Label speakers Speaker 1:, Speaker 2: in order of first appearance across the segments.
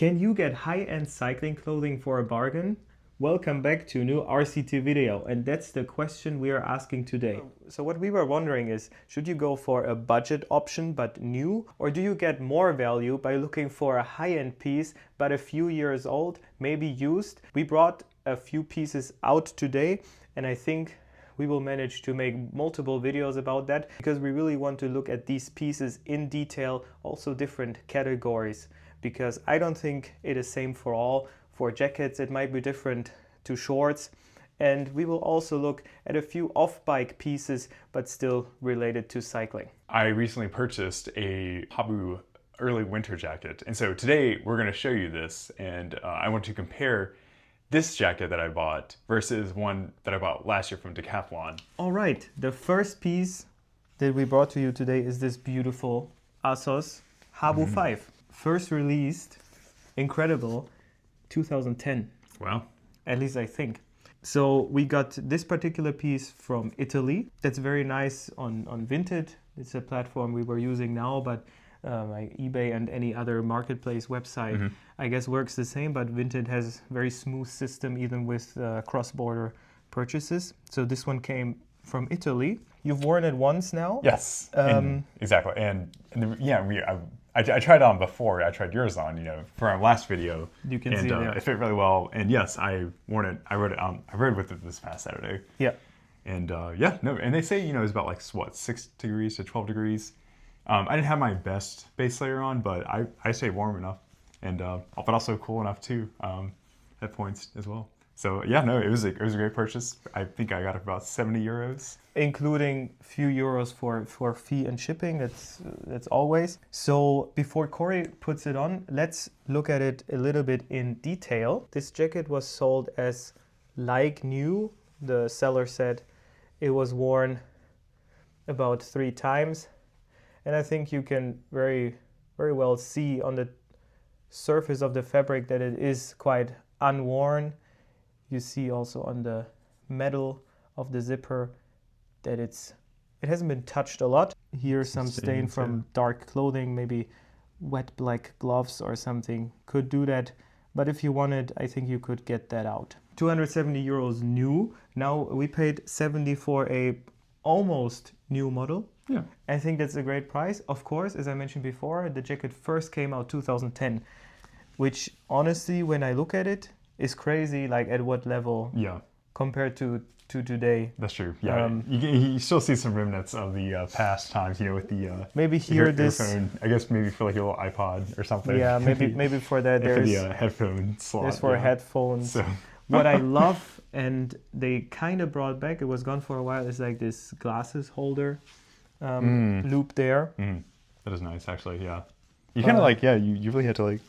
Speaker 1: Can you get high-end cycling clothing for a bargain? Welcome back to a new RCT video, and that's the question we are asking today. So what we were wondering is, should you go for a budget option but new, or do you get more value by looking for a high-end piece but a few years old, maybe used? We brought a few pieces out today, and I think we will manage to make multiple videos about that because we really want to look at these pieces in detail, also different categories, because I don't think it is same for all. For jackets it might be different to shorts, and we will also look at a few off-bike pieces but still related to cycling.
Speaker 2: I recently purchased a Habu early winter jacket, and so today we're going to show you this, and I want to compare this jacket that I bought versus one that I bought last year from Decathlon.
Speaker 1: All right, the first piece that we brought to you today is this beautiful ASSOS Habu 5. First released, incredible, 2010.
Speaker 2: Wow.
Speaker 1: At least I think. So we got this particular piece from Italy. That's very nice on Vinted. It's a platform we were using now, but like eBay and any other marketplace website, I guess works the same, but Vinted has very smooth system even with cross-border purchases. So this one came from Italy. You've worn it once now?
Speaker 2: Yes, exactly. I tried on before. I tried yours on, for our last video.
Speaker 1: You can see it there.
Speaker 2: It fit really well. And yes, I worn it. I rode with it this past Saturday.
Speaker 1: Yeah.
Speaker 2: And and they say, it's about like what, 6 degrees to 12 degrees. I didn't have my best base layer on, but I stayed warm enough, and but also cool enough too at points as well. So yeah, no, it was a great purchase. I think I got it for about 70 euros.
Speaker 1: Including a few euros for fee and shipping, that's always. So before Corey puts it on, let's look at it a little bit in detail. This jacket was sold as like new. The seller said it was worn about 3 times. And I think you can very, very well see on the surface of the fabric that it is quite unworn. You see also on the metal of the zipper that it hasn't been touched a lot. Here's some stain from dark clothing, maybe wet black gloves or something could do that. But if you wanted, I think you could get that out. 270 euros new. Now we paid 70 for a almost new model.
Speaker 2: Yeah.
Speaker 1: I think that's a great price. Of course, as I mentioned before, the jacket first came out 2010, which honestly, when I look at it, is crazy, like at what level compared to today.
Speaker 2: That's true. Yeah, you still see some remnants of the past times, with the
Speaker 1: maybe here this
Speaker 2: earphone. I guess maybe for like a little iPod or something.
Speaker 1: Yeah, maybe for that there's
Speaker 2: the headphone slot.
Speaker 1: There's for headphones. So. What I love, and they kind of brought back, it was gone for a while, is like this glasses holder loop there.
Speaker 2: That is nice, actually. Yeah, you kind of you really had to like.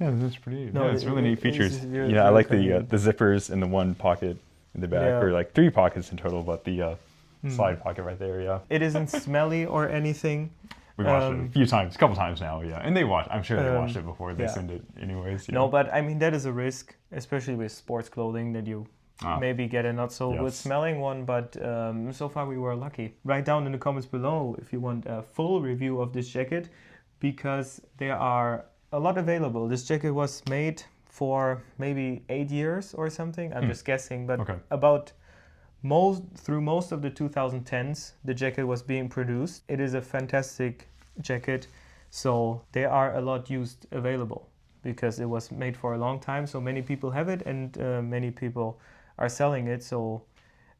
Speaker 2: Yeah, that's pretty. No, it's really neat features. I like the zippers in the one pocket in the back, or like 3 pockets in total, but the slide pocket right there. Yeah,
Speaker 1: it isn't smelly or anything.
Speaker 2: We watched it a couple times now. Yeah, and I'm sure they watched it before they send it anyways.
Speaker 1: No, but I mean that is a risk, especially with sports clothing, that you maybe get a not so good smelling one. But so far we were lucky. Write down in the comments below if you want a full review of this jacket, because there are a lot available. This jacket was made for maybe 8 years or something. I'm just guessing, but about through most of the 2010s, the jacket was being produced. It is a fantastic jacket, so there are a lot used available because it was made for a long time. So many people have it, and many people are selling it. So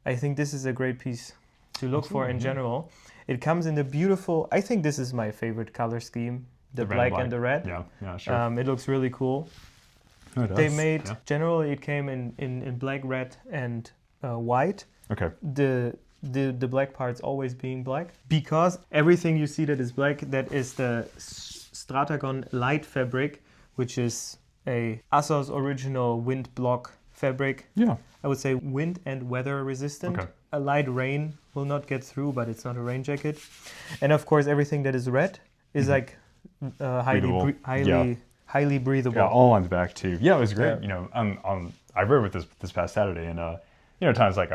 Speaker 1: I think this is a great piece to look for in general. It comes in the beautiful, I think this is my favorite color scheme. The black and the red.
Speaker 2: Yeah, sure.
Speaker 1: It looks really cool.
Speaker 2: Oh, it does.
Speaker 1: They made, generally it came in black, red, and white.
Speaker 2: Okay.
Speaker 1: The black parts always being black, because everything you see that is black, that is the Stratagon light fabric, which is a ASSOS original wind block fabric.
Speaker 2: Yeah.
Speaker 1: I would say wind and weather resistant. Okay. A light rain will not get through, but it's not a rain jacket. And of course, everything that is red is like highly breathable.
Speaker 2: Yeah, all on the back too. Yeah, it was great. I rode with this past Saturday, and times like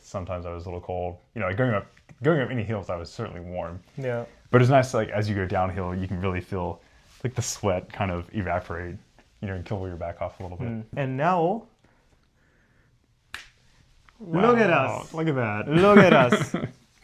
Speaker 2: sometimes I was a little cold. Like going up any hills, I was certainly warm.
Speaker 1: Yeah.
Speaker 2: But it's nice, like as you go downhill, you can really feel like the sweat kind of evaporate, and cool your back off a little bit.
Speaker 1: And now,
Speaker 2: Wow,
Speaker 1: look at us.
Speaker 2: Look at that.
Speaker 1: Look at us.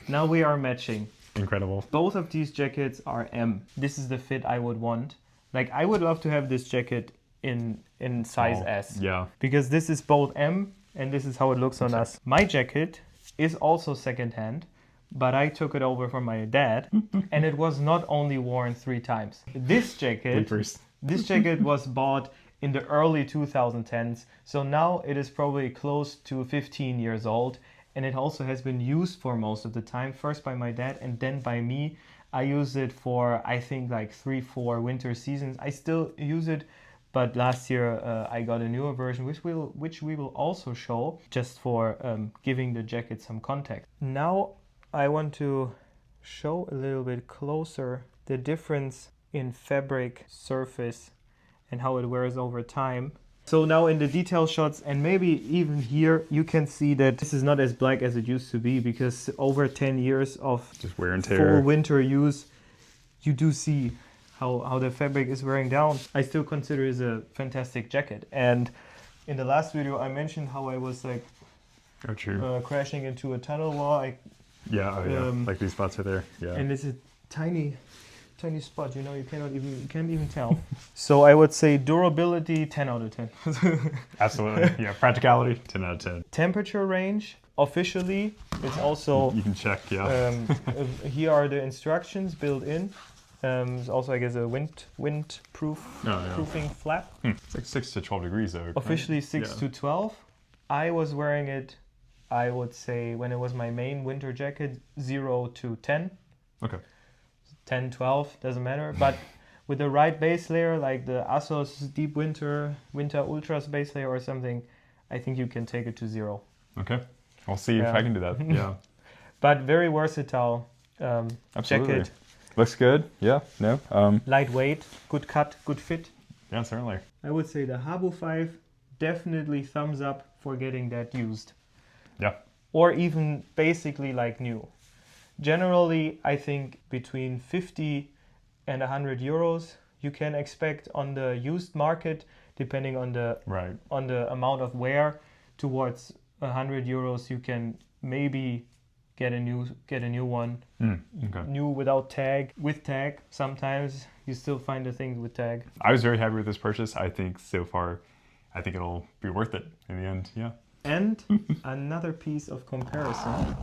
Speaker 1: Now we are matching.
Speaker 2: Incredible.
Speaker 1: Both of these jackets are M. This is the fit I would want. Like, I would love to have this jacket in size S.
Speaker 2: Yeah.
Speaker 1: Because this is both M and this is how it looks on us. My jacket is also secondhand, but I took it over from my dad and it was not only worn 3 times. This jacket was bought in the early 2010s. So now it is probably close to 15 years old. And it also has been used for most of the time, first by my dad and then by me. I used it for, I think, like 3-4 winter seasons. I still use it, but last year I got a newer version, which we will also show, just for giving the jacket some context. Now I want to show a little bit closer the difference in fabric, surface, and how it wears over time. So now in the detail shots, and maybe even here, you can see that this is not as black as it used to be, because over 10 years of
Speaker 2: just wear and tear,
Speaker 1: full winter use, you do see how the fabric is wearing down. I still consider it a fantastic jacket. And in the last video, I mentioned how I was like crashing into a tunnel wall.
Speaker 2: Like these spots are there. Yeah.
Speaker 1: And it's a tiny spot, you can't even tell. So I would say durability, 10 out of 10.
Speaker 2: Absolutely. Yeah. Practicality, 10 out of 10.
Speaker 1: Temperature range, officially, it's also...
Speaker 2: You can check, yeah.
Speaker 1: Here are the instructions built in. There's also, I guess, a proofing flap.
Speaker 2: It's like 6 to 12 degrees though.
Speaker 1: Officially 6 to 12. I was wearing it, I would say, when it was my main winter jacket, 0 to 10.
Speaker 2: Okay.
Speaker 1: 10, 12, doesn't matter. But with the right base layer, like the ASSOS Deep Winter Ultras base layer or something, I think you can take it to 0.
Speaker 2: Okay. I'll see if I can do that. Yeah.
Speaker 1: But very versatile jacket.
Speaker 2: Looks good. Yeah. No.
Speaker 1: Lightweight, good cut, good fit.
Speaker 2: Yeah, certainly.
Speaker 1: I would say the Habu 5, definitely thumbs up for getting that used.
Speaker 2: Yeah.
Speaker 1: Or even basically like new. Generally, I think between 50 and 100 euros you can expect on the used market, depending on the amount of wear. Towards 100 euros, you can maybe get a new one. New without tag, with tag. Sometimes you still find the things with tag.
Speaker 2: I was very happy with this purchase. I think so far, it'll be worth it in the end. Yeah.
Speaker 1: And another piece of comparison.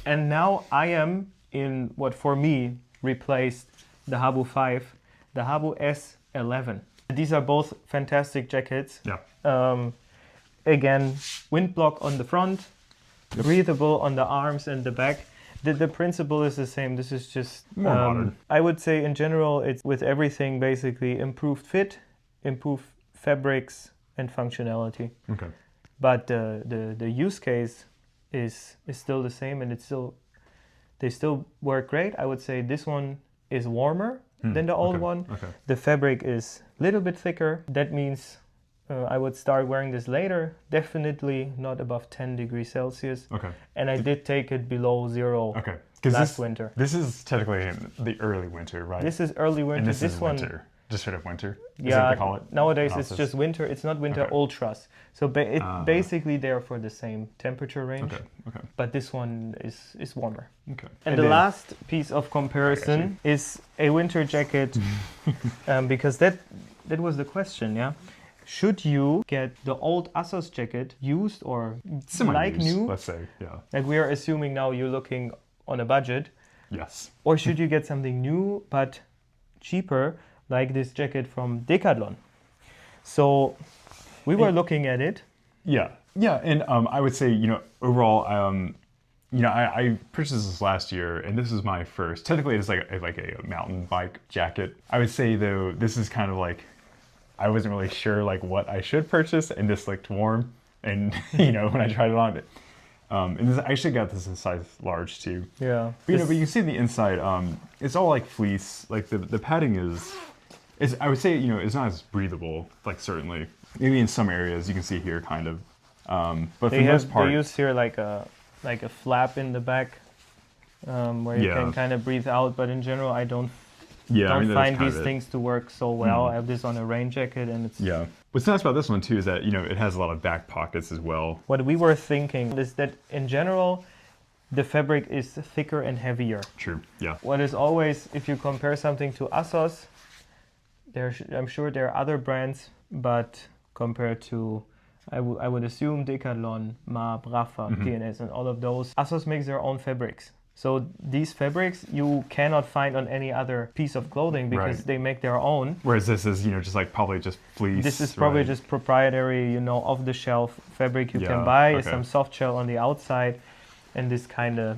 Speaker 1: And now I am in what for me replaced the Habu 5, the Habu S11. These are both fantastic jackets.
Speaker 2: Yeah.
Speaker 1: Again, wind block on the front, breathable on the arms and the back. The principle is the same. This is just
Speaker 2: more modern.
Speaker 1: I would say in general it's with everything basically improved fit, improved fabrics and functionality.
Speaker 2: Okay.
Speaker 1: But the use case is still the same, and they still work great. I would say this one is warmer than the old one.
Speaker 2: Okay.
Speaker 1: The fabric is a little bit thicker. That means I would start wearing this later. Definitely not above 10 degrees Celsius.
Speaker 2: Okay.
Speaker 1: And I did take it below 0 last winter.
Speaker 2: This is technically the early winter, right?
Speaker 1: This is early winter.
Speaker 2: And this is
Speaker 1: one,
Speaker 2: winter. Just straight up winter?
Speaker 1: Yeah,
Speaker 2: they call it?
Speaker 1: Nowadays it's just winter. It's not winter ultras. So it's basically there for the same temperature range.
Speaker 2: Okay.
Speaker 1: But this one is warmer.
Speaker 2: Okay.
Speaker 1: And the last piece of comparison is a winter jacket, because that was the question, yeah? Should you get the old ASSOS jacket used or like new?
Speaker 2: Let's say, yeah.
Speaker 1: Like we are assuming now you're looking on a budget.
Speaker 2: Yes.
Speaker 1: Or should you get something new but cheaper, like this jacket from Decathlon? So we were looking at it.
Speaker 2: Yeah, and I would say, overall, I purchased this last year, and this is my first. Technically, it's like a mountain bike jacket. I would say though, this is kind of like, I wasn't really sure like what I should purchase, and this looked warm, and when I tried it on, and I actually got this in size large too.
Speaker 1: Yeah.
Speaker 2: But, but you can see the inside. It's all like fleece. Like the padding is I would say it's not as breathable. Like certainly, maybe in some areas you can see here kind of. But for the most part,
Speaker 1: they use here like a flap in the back, where you can kind of breathe out. But in general, I don't
Speaker 2: Yeah, I
Speaker 1: don't
Speaker 2: mean, that's
Speaker 1: find
Speaker 2: kind
Speaker 1: these
Speaker 2: of it.
Speaker 1: things to work so well. I have this on a rain jacket, and it's
Speaker 2: Yeah. What's nice about this one too is that, you know, it has a lot of back pockets as well.
Speaker 1: what we were thinking is that in general, the fabric is thicker and heavier.
Speaker 2: True. Yeah.
Speaker 1: What is always, if you compare something to ASSOS, I'm sure there are other brands, but compared to, I would assume Decathlon, MAP, Rafa, TNS, and all of those, ASSOS makes their own fabrics. So these fabrics you cannot find on any other piece of clothing because
Speaker 2: Right.
Speaker 1: they make their own.
Speaker 2: Whereas this is, you know, just like probably just fleece.
Speaker 1: This is probably
Speaker 2: right?
Speaker 1: just proprietary, you know, off-the-shelf fabric you
Speaker 2: Yeah,
Speaker 1: can buy,
Speaker 2: okay.
Speaker 1: some soft shell on the outside, and this kind of,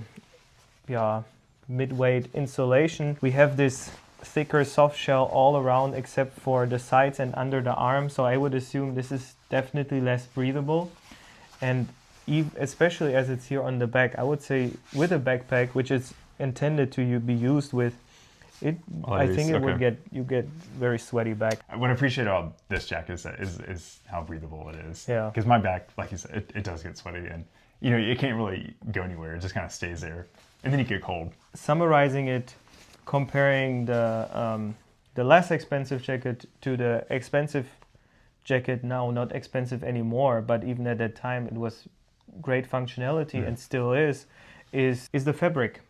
Speaker 1: mid-weight insulation. We have this thicker soft shell all around except for the sides and under the arm, so I would assume this is definitely less breathable. And especially as it's here on the back, I would say with a backpack, which is intended to be used with, I think it would get very sweaty back.
Speaker 2: What I appreciate about this jacket is how breathable it is.
Speaker 1: Yeah.
Speaker 2: Because my back, like you said, it does get sweaty, and you know, it can't really go anywhere. It just kind of stays there, and then you get cold.
Speaker 1: Summarizing it, comparing the less expensive jacket to the expensive jacket now, not expensive anymore, but even at that time it was great functionality and still is the fabric,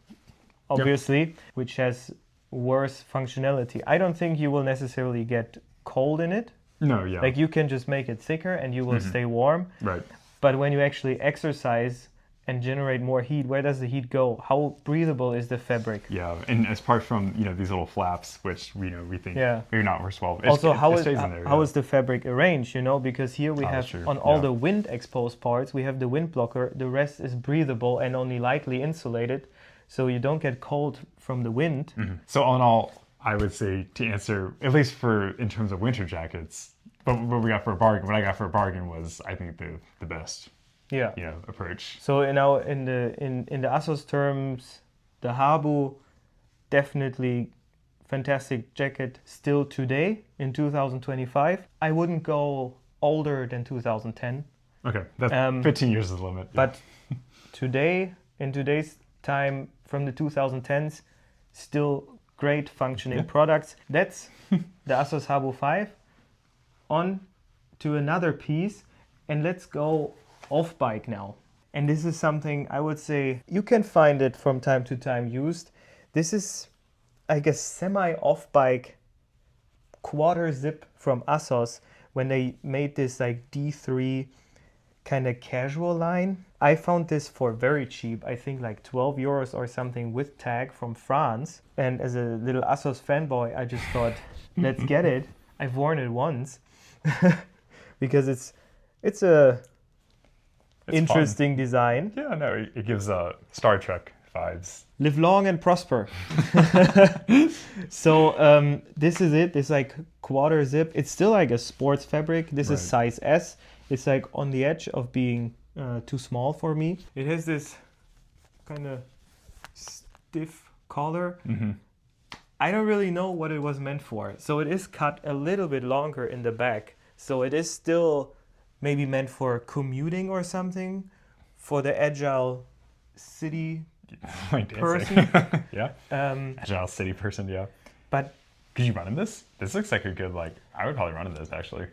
Speaker 1: obviously, which has worse functionality. I don't think you will necessarily get cold in it.
Speaker 2: No, yeah.
Speaker 1: Like you can just make it thicker and you will stay warm.
Speaker 2: Right.
Speaker 1: But when you actually exercise and generate more heat, where does the heat go? How breathable is the fabric?
Speaker 2: Yeah, and apart from, you know, these little flaps, which we think maybe not worse well.
Speaker 1: Also, how
Speaker 2: stays in there,
Speaker 1: how is the fabric arranged? You know, because here we have
Speaker 2: true.
Speaker 1: on all the wind exposed parts, we have the wind blocker. The rest is breathable and only lightly insulated, so you don't get cold from the wind.
Speaker 2: So all in all, I would say to answer, at least for in terms of winter jackets, but what I got for a bargain was, I think, the best,
Speaker 1: Yeah.
Speaker 2: you know, approach.
Speaker 1: So in the ASSOS terms, the Habu, definitely fantastic jacket still today in 2025. I wouldn't go older than 2010.
Speaker 2: Okay, that's 15 years is the limit. Yeah.
Speaker 1: But today, in today's time, from the 2010s, still great functioning products. That's the ASSOS Habu 5. On to another piece, and let's go off bike now. And this is something I would say you can find it from time to time used. This is, I guess, semi off bike quarter zip from ASSOS when they made this like D3 kind of casual line. I found this for very cheap, I think like 12 euros or something with tag from France. And as a little ASSOS fanboy, I just thought, let's get it. I've worn it once because it's a interesting design.
Speaker 2: Yeah, no, it gives Star Trek vibes.
Speaker 1: Live long and prosper. So this is it. It's like quarter zip. It's still like a sports fabric. This is size S. It's like on the edge of being too small for me. It has this kind of stiff collar. I don't really know what it was meant for. So it is cut a little bit longer in the back. So it is still maybe meant for commuting or something, for the agile city person.
Speaker 2: Yeah. Agile city person, yeah.
Speaker 1: But
Speaker 2: could you run in this? This looks like a good, I would probably run in this actually.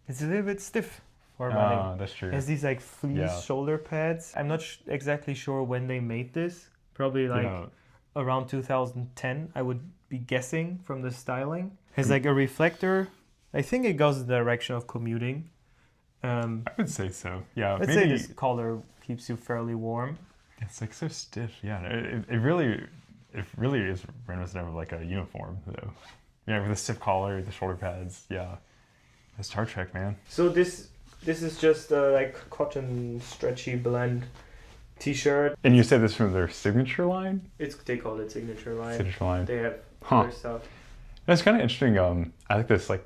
Speaker 1: it's a little bit stiff for running.
Speaker 2: That's true.
Speaker 1: It has these like fleece shoulder pads. I'm not exactly sure when they made this. Probably around 2010, I would be guessing from the styling. Has like a reflector. I think it goes in the direction of commuting.
Speaker 2: I would say so. Yeah.
Speaker 1: Let's say this collar keeps you fairly warm.
Speaker 2: It's like so stiff. Yeah. It really is reminiscent of like a uniform though. Yeah, with the stiff collar, the shoulder pads. Yeah. It's Star Trek, man.
Speaker 1: So this is just like cotton stretchy blend t-shirt.
Speaker 2: And you said this from their signature line?
Speaker 1: They call it signature line.
Speaker 2: Signature line.
Speaker 1: They have other stuff.
Speaker 2: That's kind of interesting. I like this, like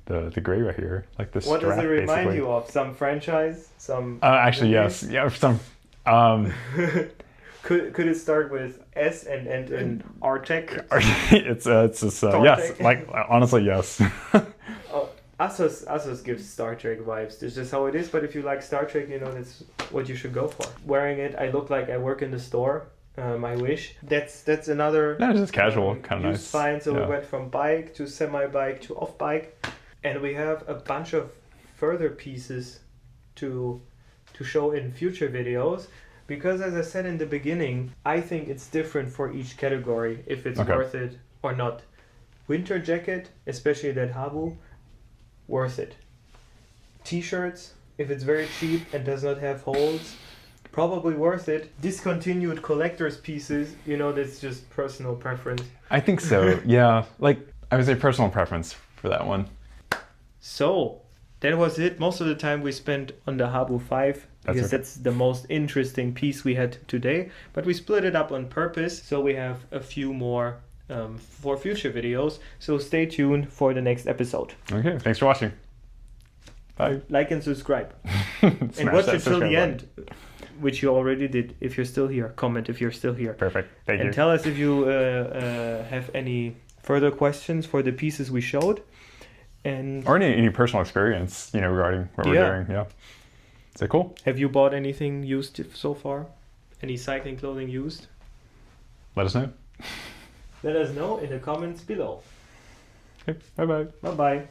Speaker 2: the gray right here, like this.
Speaker 1: What
Speaker 2: strap,
Speaker 1: does it remind
Speaker 2: basically.
Speaker 1: you of? Some franchise? Some?
Speaker 2: Actually,
Speaker 1: movies?
Speaker 2: yes. Yeah, some.
Speaker 1: Could it start with S and end in Artec?
Speaker 2: It's yes. Like honestly, yes.
Speaker 1: ASSOS gives Star Trek vibes. This is how it is. But if you like Star Trek, you know that's what you should go for. Wearing it, I look like I work in the store. I wish. That's another.
Speaker 2: No, it's just casual, kind of
Speaker 1: used
Speaker 2: nice.
Speaker 1: find. So
Speaker 2: Yeah.
Speaker 1: we went from bike to semi-bike to off-bike, and we have a bunch of further pieces to show in future videos. Because as I said in the beginning, I think it's different for each category if it's
Speaker 2: Okay.
Speaker 1: worth it or not. Winter jacket, especially that Habu, worth it. T-shirts, if it's very cheap and does not have holes, probably worth it. Discontinued collector's pieces, that's just personal preference.
Speaker 2: I think so. Yeah, like I would say personal preference for that one.
Speaker 1: So that was it. Most of the time we spent on the Habu 5 because
Speaker 2: okay.
Speaker 1: that's the most interesting piece we had today. But we split it up on purpose, so we have a few more for future videos. So stay tuned for the next episode.
Speaker 2: Okay, thanks for watching. Bye.
Speaker 1: Like and subscribe. And watch it till the end, which you already did. If you're still here, comment if you're still here.
Speaker 2: Perfect. Thank you.
Speaker 1: And tell us if you have any further questions for the pieces we showed. And
Speaker 2: or any personal experience, regarding what we're doing. Yeah. Is that cool?
Speaker 1: Have you bought anything used so far? Any cycling clothing used?
Speaker 2: Let us know.
Speaker 1: Let us know in the comments below.
Speaker 2: Okay. Bye-bye.
Speaker 1: Bye-bye.